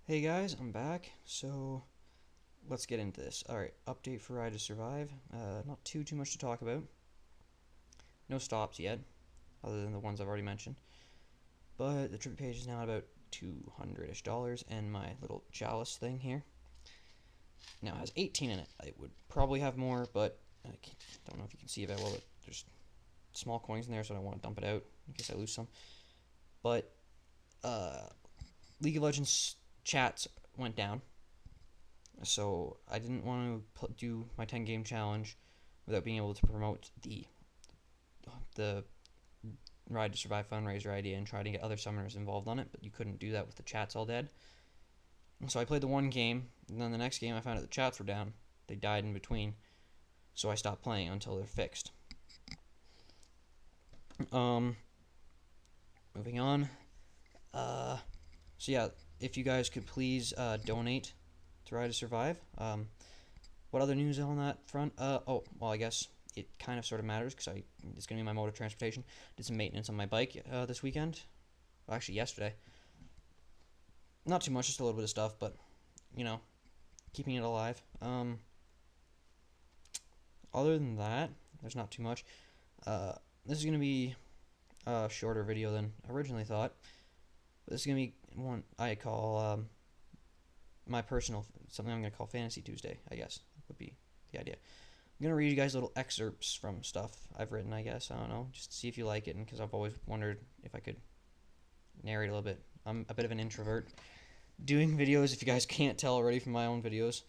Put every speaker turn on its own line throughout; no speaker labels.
Hey guys, I'm back. So let's get into this. All right, update for Ride to Survive. Not too much to talk about. No stops yet, other than the ones I've already mentioned. But the tribute page is now at about $200-ish, and my little chalice thing here now has 18 in it. I would probably have more, but I don't know if you can see it that well. But there's small coins in there, so I don't want to dump it out in case I lose some. But League of Legends chats went down. So I didn't want to do my 10 game challenge without being able to promote the Ride to Survive fundraiser idea and try to get other summoners involved on it, but you couldn't do that with the chats all dead. And so I played the one game, and then the next game I found out the chats were down. They died in between, so I stopped playing until they're fixed. Moving on. So yeah, if you guys could please donate to Ride to Survive. What other news on that front? Oh, well, I guess it kind of sort of matters because it's going to be my mode of transportation. Did some maintenance on my bike this weekend. Well, actually, yesterday. Not too much, just a little bit of stuff, but, you know, keeping it alive. Other than that, there's not too much. This is going to be a shorter video than I originally thought. But this is going to be one I call my personal, something I'm going to call Fantasy Tuesday, I guess, would be the idea. I'm going to read you guys little excerpts from stuff I've written, I guess. I don't know, just to see if you like it, and because I've always wondered if I could narrate a little bit. I'm a bit of an introvert doing videos, if you guys can't tell already from my own videos.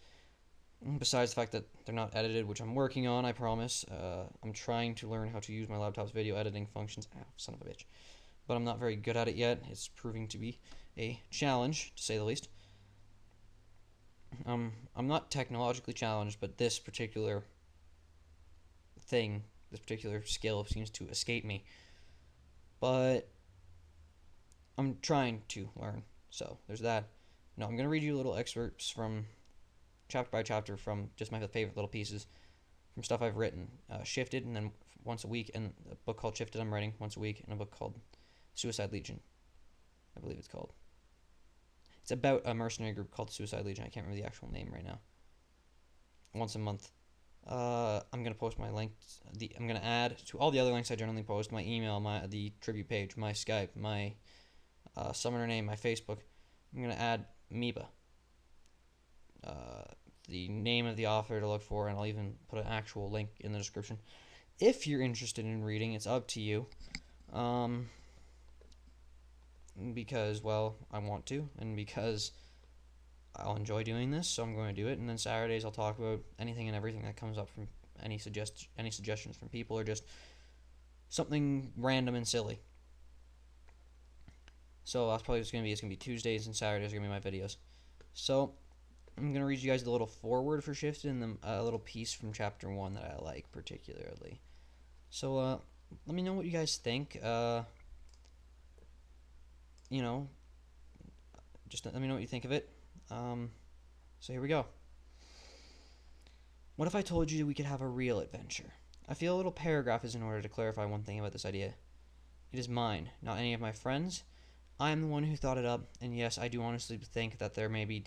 Besides the fact that they're not edited, which I'm working on, I promise. I'm trying to learn how to use my laptop's video editing functions. Ow, son of a bitch. But I'm not very good at it yet. It's proving to be a challenge, to say the least. I'm not technologically challenged, but this particular thing, this particular skill seems to escape me. But I'm trying to learn, so there's that. Now I'm going to read you little excerpts from chapter by chapter from just my favorite little pieces from stuff I've written. Shifted, and then once a week, and a book called Shifted I'm writing once a week, and a book called Suicide Legion, I believe it's called. It's about a mercenary group called Suicide Legion. I can't remember the actual name right now. Once a month. I'm gonna post my links. I'm gonna add to all the other links I generally post: my email, the tribute page, my Skype, my summoner name, my Facebook. I'm gonna add Mibba, the name of the author to look for, and I'll even put an actual link in the description. If you're interested in reading, it's up to you. Because, well, I want to, and because I'll enjoy doing this, so I'm going to do it. And then Saturdays I'll talk about anything and everything that comes up from any suggestions from people, or just something random and silly. So that's probably what it's gonna be Tuesdays and Saturdays are gonna be my videos. So I'm gonna read you guys the little foreword for Shifted, and then a little piece from chapter 1 that I like particularly. So let me know what you guys think. You know, just let me know what you think of it. So here we go. What if I told you we could have a real adventure? I feel a little paragraph is in order to clarify one thing about this idea. It is mine, not any of my friends. I am the one who thought it up, and yes, I do honestly think that there may be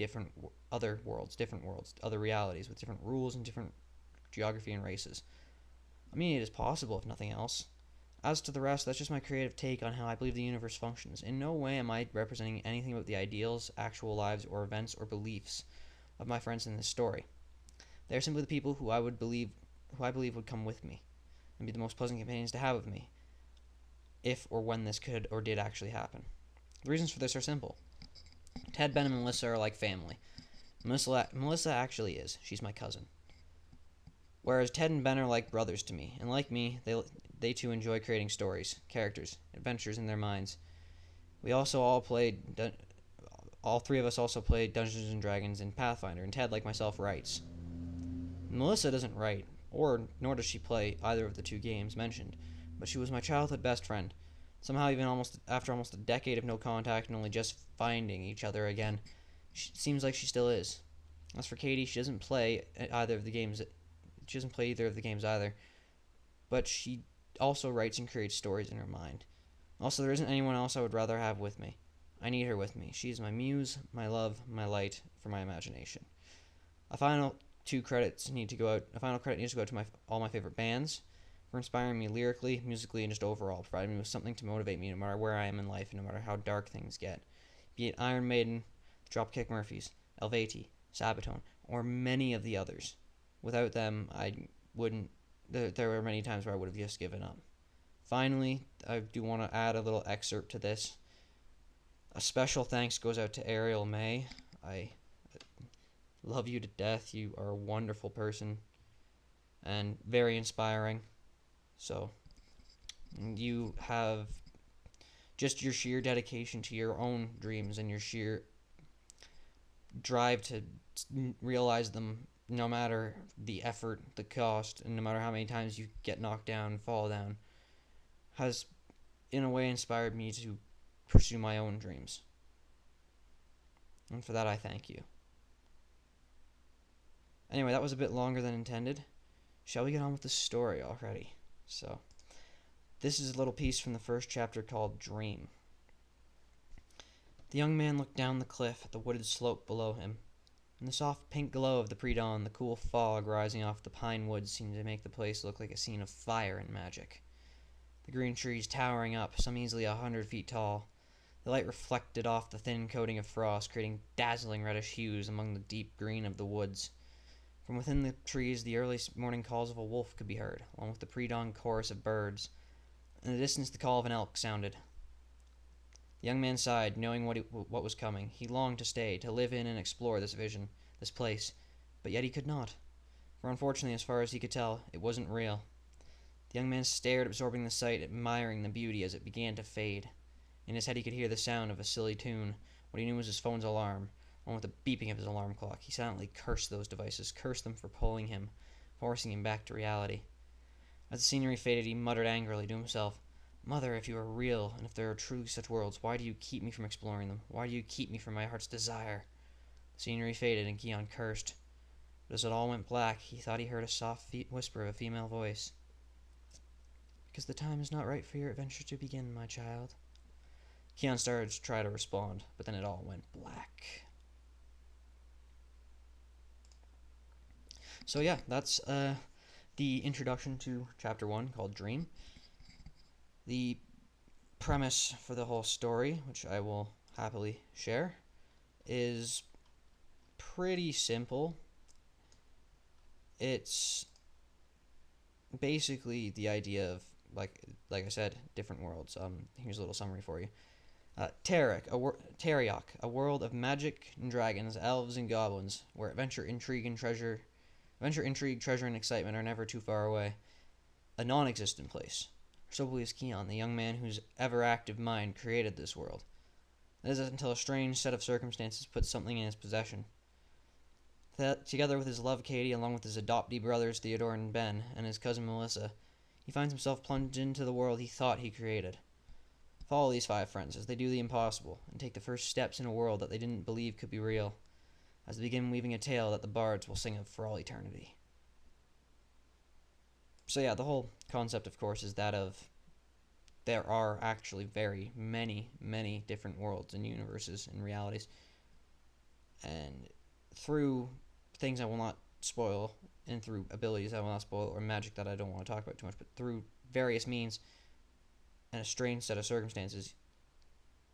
other worlds, other realities with different rules and different geography and races. I mean, it is possible, if nothing else. As to the rest, that's just my creative take on how I believe the universe functions. In no way am I representing anything about the ideals, actual lives, or events, or beliefs of my friends in this story. They are simply the people who I believe would come with me, and be the most pleasant companions to have with me, if or when this could or did actually happen. The reasons for this are simple. Ted, Ben, and Melissa are like family. Melissa actually is. She's my cousin. Whereas Ted and Ben are like brothers to me, and like me, they too enjoy creating stories, characters, adventures in their minds. We also all three of us also played Dungeons and Dragons and Pathfinder, and Ted, like myself, writes. Melissa doesn't write, nor does she play either of the two games mentioned, but she was my childhood best friend. Somehow, even after almost a decade of no contact and only just finding each other again, it seems like she still is. As for Katie, she doesn't play either of the games. She doesn't play either of the games either, but she also writes and creates stories in her mind. Also, there isn't anyone else I would rather have with me. I need her with me. She is my muse, my love, my light for my imagination. A final credit needs to go out to all my favorite bands for inspiring me lyrically, musically, and just overall, providing me with something to motivate me no matter where I am in life and no matter how dark things get. Be it Iron Maiden, Dropkick Murphys, Helveti, Sabaton, or many of the others. Without them, I wouldn't. There were many times where I would have just given up. Finally, I do want to add a little excerpt to this. A special thanks goes out to Ariel May. I love you to death. You are a wonderful person and very inspiring. So, you have just your sheer dedication to your own dreams and your sheer drive to realize them no matter the effort, the cost, and no matter how many times you get knocked down and fall down, has in a way inspired me to pursue my own dreams. And for that, I thank you. Anyway, that was a bit longer than intended. Shall we get on with the story already? So, this is a little piece from the first chapter called Dream. The young man looked down the cliff at the wooded slope below him. In the soft pink glow of the pre-dawn, the cool fog rising off the pine woods seemed to make the place look like a scene of fire and magic. The green trees towering up, some easily 100 feet tall. The light reflected off the thin coating of frost, creating dazzling reddish hues among the deep green of the woods. From within the trees, the early morning calls of a wolf could be heard, along with the pre-dawn chorus of birds. In the distance, the call of an elk sounded. The young man sighed, knowing what was coming. He longed to stay, to live in and explore this vision, this place, but yet he could not. For unfortunately, as far as he could tell, it wasn't real. The young man stared, absorbing the sight, admiring the beauty as it began to fade. In his head he could hear the sound of a silly tune. What he knew was his phone's alarm, along with the beeping of his alarm clock. He silently cursed those devices, cursed them for pulling him, forcing him back to reality. As the scenery faded, he muttered angrily to himself, "Mother, if you are real, and if there are truly such worlds, why do you keep me from exploring them? Why do you keep me from my heart's desire?" The scenery faded, and Keon cursed. But as it all went black, he thought he heard a soft whisper of a female voice. "Because the time is not right for your adventure to begin, my child." Keon started to try to respond, but then it all went black. So yeah, that's the introduction to Chapter 1, called Dream. The premise for the whole story, which I will happily share, is pretty simple. It's basically the idea of, like I said, different worlds. Here's a little summary for you. Teriok, a world of magic and dragons, elves and goblins, where adventure, intrigue, treasure, and excitement are never too far away. A non-existent place. So believes Keon, the young man whose ever-active mind created this world. That is until a strange set of circumstances puts something in his possession. Together with his love Katie, along with his adoptee brothers Theodore and Ben, and his cousin Melissa, he finds himself plunged into the world he thought he created. Follow these 5 friends as they do the impossible, and take the first steps in a world that they didn't believe could be real, as they begin weaving a tale that the bards will sing of for all eternity. So yeah, the whole concept, of course, is that of there are actually very many different worlds and universes and realities. And through things I will not spoil, and through abilities I will not spoil, or magic that I don't want to talk about too much, but through various means and a strange set of circumstances,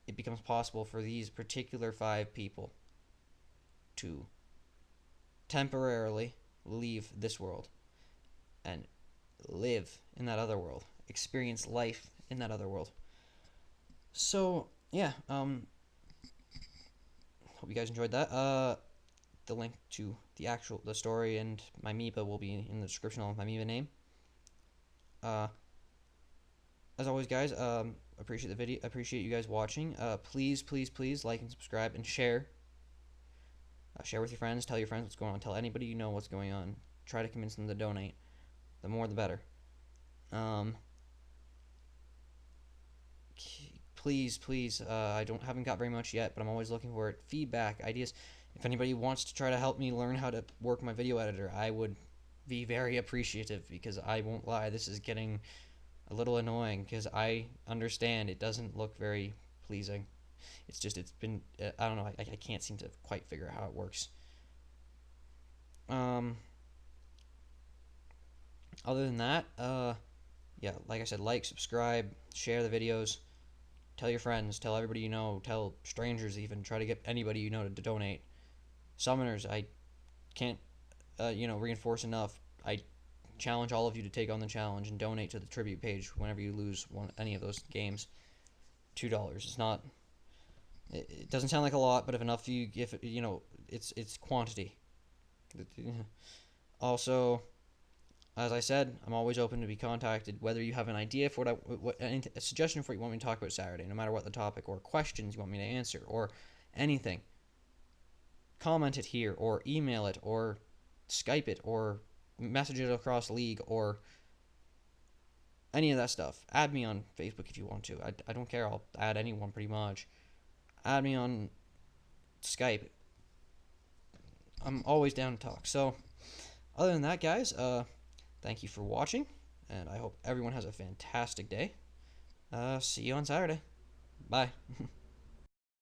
it becomes possible for these particular 5 people to temporarily leave this world and live in that other world, experience life in that other world. So yeah, hope you guys enjoyed that. The link to the story and my Mibba will be in the description along with my Mibba name. As always, guys, appreciate the video. Appreciate you guys watching. Please like and subscribe and share. Share with your friends. Tell your friends what's going on. Tell anybody you know what's going on. Try to convince them to donate. The more, the better. Please. I haven't got very much yet, but I'm always looking for feedback, ideas. If anybody wants to try to help me learn how to work my video editor, I would be very appreciative, because I won't lie, this is getting a little annoying, because I understand it doesn't look very pleasing. it's been I don't know. I can't seem to quite figure out how it works. Other than that, yeah, like I said, like, subscribe, share the videos, tell your friends, tell everybody you know, tell strangers even. Try to get anybody you know to donate. Summoners, I can't, reinforce enough. I challenge all of you to take on the challenge and donate to the tribute page whenever you lose any of those games. $2. It's not. It doesn't sound like a lot, but if enough of you give it, it's quantity. Also, as I said, I'm always open to be contacted. Whether you have an idea for a suggestion for what you want me to talk about Saturday, no matter what the topic, or questions you want me to answer, or anything, comment it here, or email it, or Skype it, or message it across League, or any of that stuff. Add me on Facebook if you want to. I don't care. I'll add anyone pretty much. Add me on Skype. I'm always down to talk. So, other than that, guys, thank you for watching, and I hope everyone has a fantastic day. See you on Saturday. Bye.